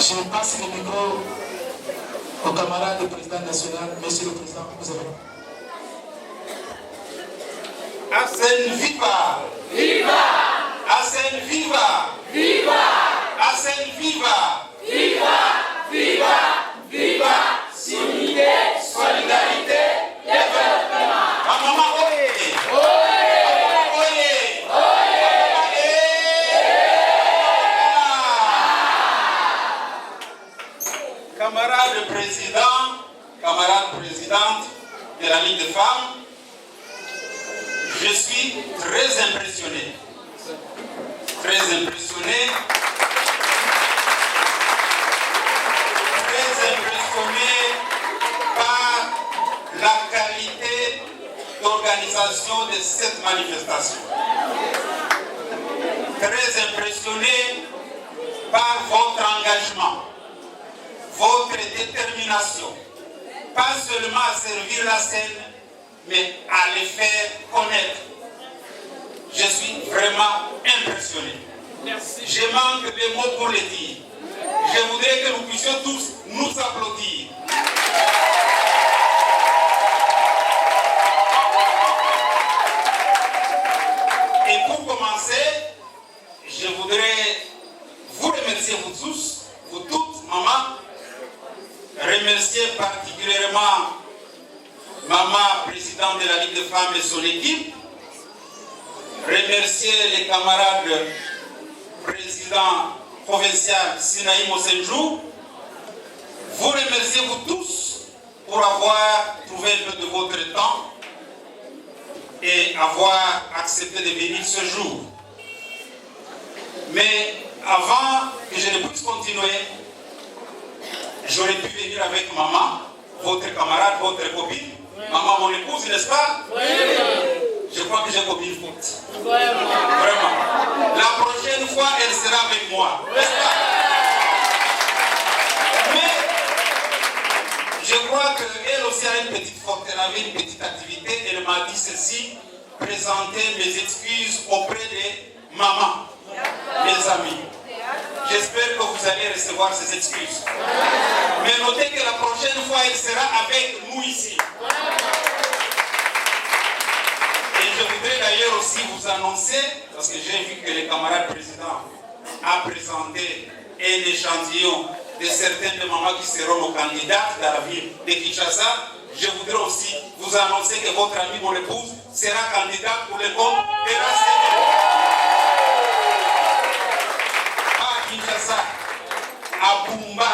Je passe le micro au camarade du président national. Monsieur le président, vous avez. Asen viva! Viva! Asen viva! Viva! Asen viva! Viva! Viva! Viva! Unité, solidarité, développement! Maman, oye! Oye! Camarades présidents, camarades présidentes de la Ligue des femmes, je suis très impressionné. Très impressionné par la qualité d'organisation de cette manifestation. Très impressionné par votre engagement, votre détermination, pas seulement à servir la scène, mais à les faire connaître. Je suis vraiment impressionné. Merci. Je manque de mots pour le dire. Je voudrais que nous puissions tous nous applaudir. Et pour commencer, je voudrais vous remercier, vous tous, vous toutes, maman. Remercier particulièrement maman, présidente de la Ligue des femmes et son équipe. Remercier les camarades présidents provincial Sinaï Mosenjou. Vous remercier vous tous pour avoir trouvé un peu de votre temps et avoir accepté de venir ce jour. Mais avant que je ne puisse continuer, j'aurais pu venir avec maman, votre camarade, votre copine, maman mon épouse, n'est-ce pas? Oui. Je crois que j'ai commis une faute. Vraiment. Vraiment. La prochaine fois, elle sera avec moi. N'est-ce pas? Mais je crois qu'elle aussi a une petite faute. Elle avait une petite activité. Elle m'a dit ceci, présenter mes excuses auprès de maman, mes amis. J'espère que vous allez recevoir ces excuses. Mais notez que la prochaine fois, elle sera avec nous ici. Et je voudrais d'ailleurs aussi vous annoncer, parce que j'ai vu que le camarade président a présenté un échantillon de certaines de mamans qui seront nos candidates dans la ville de Kinshasa. Je voudrais aussi vous annoncer que votre amie, mon épouse, sera candidate pour le compte de la Seigneur. À Kinshasa, à Bumba.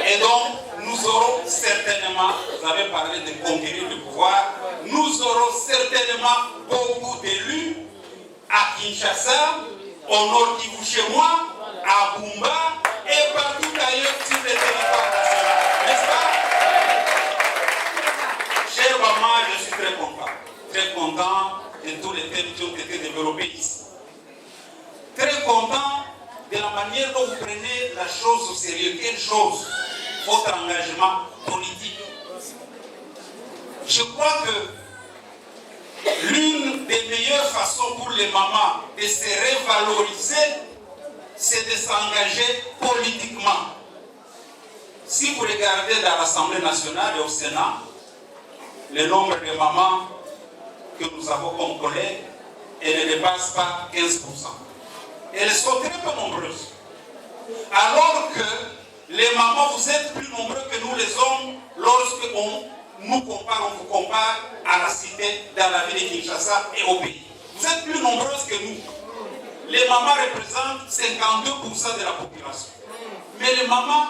Et donc, nous aurons certainement, vous avez parlé de conquérir le pouvoir, nous aurons certainement beaucoup d'élus à Kinshasa, au nord Kivu chez moi, à Bumba et partout ailleurs sur le territoire national. N'est-ce pas? Chère maman, je suis très content de tous les thèmes qui ont été développés ici. Très content de la manière dont vous prenez la chose au sérieux. Quelle chose? Votre engagement politique. Je crois que l'une des meilleures façons pour les mamans de se revaloriser, c'est de s'engager politiquement. Si vous regardez dans l'Assemblée nationale et au Sénat, le nombre de mamans que nous avons comme collègues, elles ne dépassent pas 15%. Elles sont très peu nombreuses. Alors que les mamans, vous êtes plus nombreux que nous les hommes lorsque on nous compare, on vous compare à la cité, dans la ville de Kinshasa et au pays. Vous êtes plus nombreuses que nous. Les mamans représentent 52% de la population. Mais les mamans,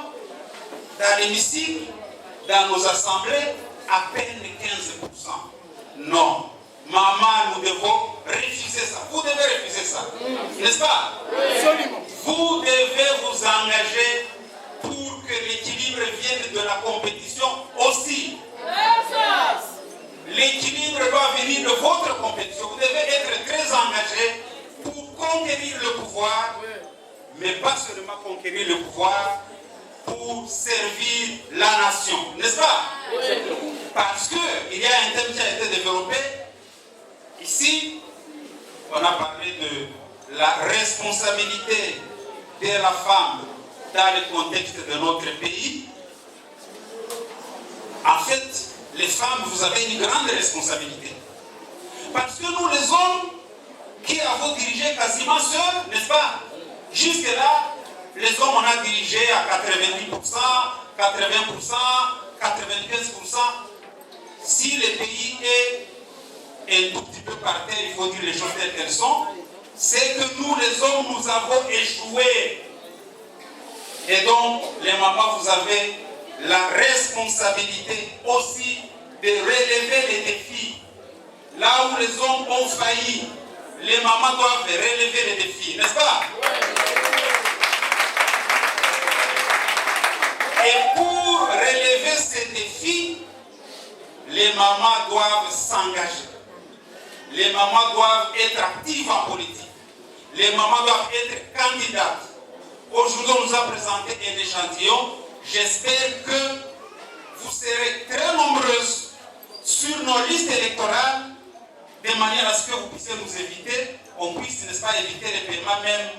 dans l'hémicycle, dans nos assemblées, à peine 15%. Non. Maman, nous devons refuser ça. Vous devez refuser ça. N'est-ce pas? Absolument. Vous devez vous engager pour que l'équilibre vienne de la compétition aussi. L'équilibre doit venir de votre compétition. Vous devez être très engagé pour conquérir le pouvoir, mais pas seulement conquérir le pouvoir, pour servir la nation. N'est-ce pas? Parce qu'il y a un thème qui a été développé. Ici, on a parlé de la responsabilité de la femme dans le contexte de notre pays. En fait, les femmes, vous avez une grande responsabilité. Parce que nous, les hommes, qui avons dirigé quasiment seuls, n'est-ce pas? Jusque-là, les hommes, on a dirigé à 90%, 80%, 95%. Si le pays est un tout petit peu par terre, il faut dire les choses telles qu'elles sont, c'est que nous, les hommes, nous avons échoué. Et donc, les mamans, vous avez la responsabilité aussi de relever les défis. Là où les hommes ont failli, les mamans doivent relever les défis, n'est-ce pas? Et pour relever ces défis, les mamans doivent s'engager. Les mamans doivent être actives en politique. Les mamans doivent être candidates. Aujourd'hui, on nous a présenté un échantillon. J'espère que vous serez très nombreuses sur nos listes électorales de manière à ce que vous puissiez nous éviter, on puisse, n'est-ce pas, éviter le paiement même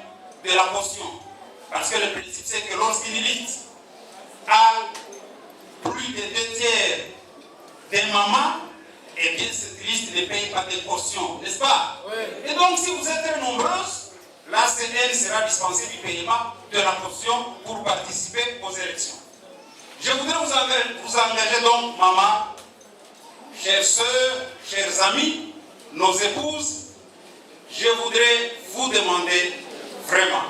de la caution. Parce que le principe, c'est que lorsqu'une liste a plus de 2/3 des mamans, eh bien, cette liste ne paye pas de caution, n'est-ce pas? Oui. Et donc, si vous êtes très nombreuses, la CN sera dispensée du paiement de la caution pour participer aux élections. Je voudrais vous engager donc, maman, chères sœurs, chers amis, nos épouses, je voudrais vous demander vraiment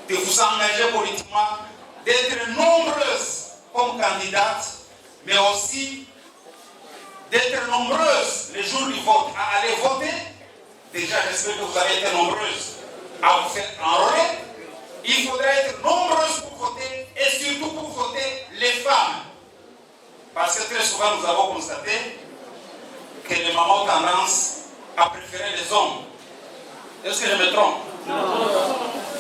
de vous engager politiquement, d'être nombreuses comme candidates, mais aussi d'être nombreuses les jours du vote à aller voter. Déjà, j'espère que vous avez été nombreuses à vous faire enrôler. Il faudrait être nombreuses pour voter et surtout pour voter les femmes. Parce que très souvent, nous avons constaté que les mamans ont tendance à préférer les hommes. Est-ce que je me trompe?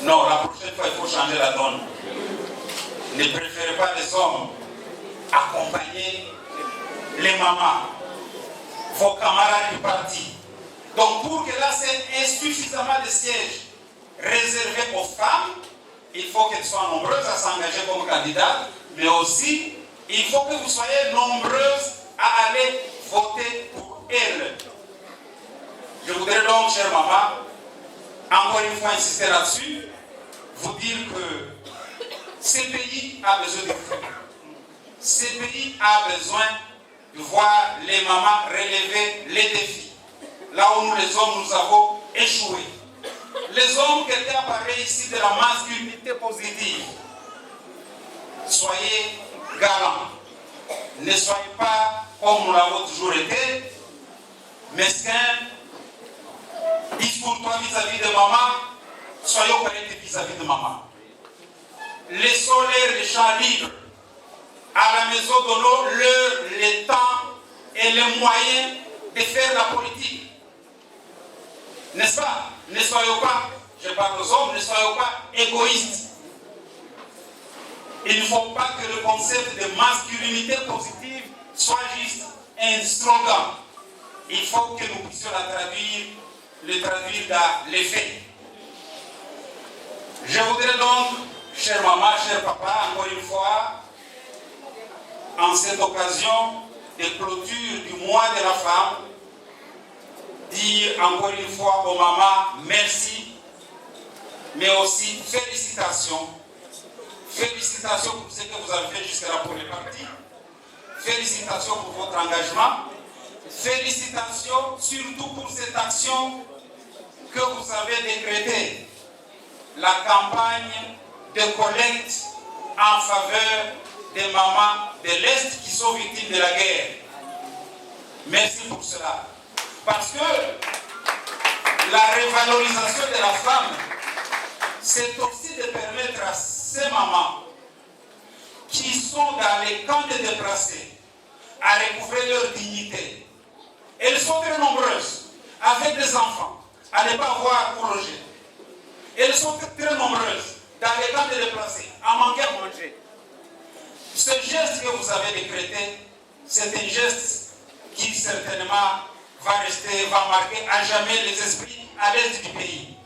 Non, la prochaine fois, il faut changer la donne. Ne préférez pas les hommes. Accompagnez les mamans, vos camarades du parti. Donc, pour que là, c'est insuffisamment de sièges réservés aux femmes, il faut qu'elles soient nombreuses à s'engager comme candidates, mais aussi, il faut que vous soyez nombreuses à aller voter pour elles. Je voudrais donc, chère maman, encore une fois insister là-dessus, vous dire que ce pays a besoin de vous. Ce pays a besoin de voir les mamans relever les défis. Là où nous, les hommes, nous avons échoué. Les hommes, quelqu'un parlait ici de la masculinité positive. Soyez galants. Ne soyez pas, comme nous l'avons toujours été, mesquins, discours-toi vis-à-vis de maman, soyons corrects vis-à-vis de maman. Laissons-les les champs libres. À la maison, donnons-leur le temps et les moyens de faire la politique. N'est-ce pas? Ne soyons pas, je parle aux hommes, ne soyons pas égoïstes. Il ne faut pas que le concept de masculinité positive soit juste un slogan. Il faut que nous puissions le traduire dans les faits. Je voudrais donc, chère maman, cher papa, encore une fois, en cette occasion de clôture du mois de la femme, dire encore une fois aux mamans merci, mais aussi félicitations. Félicitations pour ce que vous avez fait jusqu'à là pour les partis. Félicitations pour votre engagement. Félicitations surtout pour cette action que vous avez décrétée, la campagne de collecte en faveur des mamans de l'Est qui sont victimes de la guerre. Merci pour cela. Parce que la révalorisation de la femme, c'est aussi de permettre à ces mamans qui sont dans les camps de déplacés à recouvrer leur dignité. Elles sont très nombreuses, avec des enfants, à ne pas avoir pour loger. Elles sont très nombreuses dans les camps de déplacés, à manquer à manger. Ce geste que vous avez décrété, c'est un geste qui certainement va marquer à jamais les esprits à l'est du pays.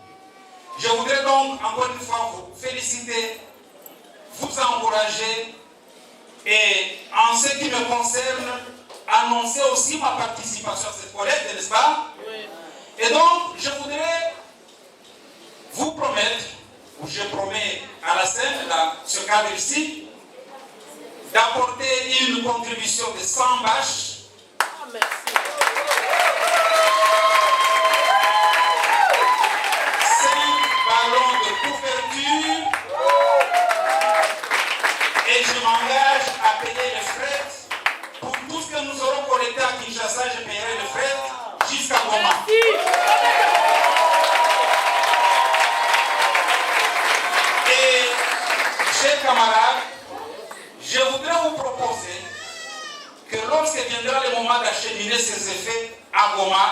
Je voudrais donc encore une fois vous féliciter, vous encourager et en ce qui me concerne, annoncer aussi ma participation à cette collecte, n'est-ce pas? Et donc, je voudrais vous promettre, ou je promets à la scène, dans ce cadre ici, d'apporter une contribution de 100 bâches. Merci. 5 ballons de couverture. Et je m'engage à payer les frais. Pour tout ce que nous aurons collecté à Kinshasa, je paierai les frais jusqu'à Goma. Et, chers camarades, je voudrais vous proposer que lorsque viendra le moment d'acheminer ces effets à Goma,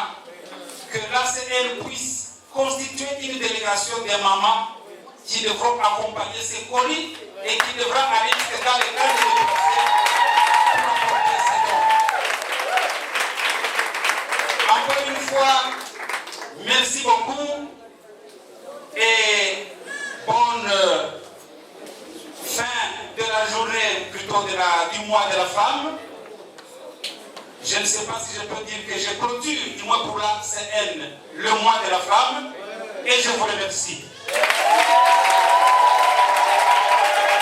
que l'ACL puisse constituer une délégation des mamans qui devront accompagner ces colis et qui devra aller dans les cadres de déplacés pour apporter ces dons. Encore une fois, merci beaucoup et bonne fin de la journée, plutôt du mois de la femme. Je ne sais pas si je peux dire que je clôture, du moins pour la CN, le mois de la femme, et je vous remercie.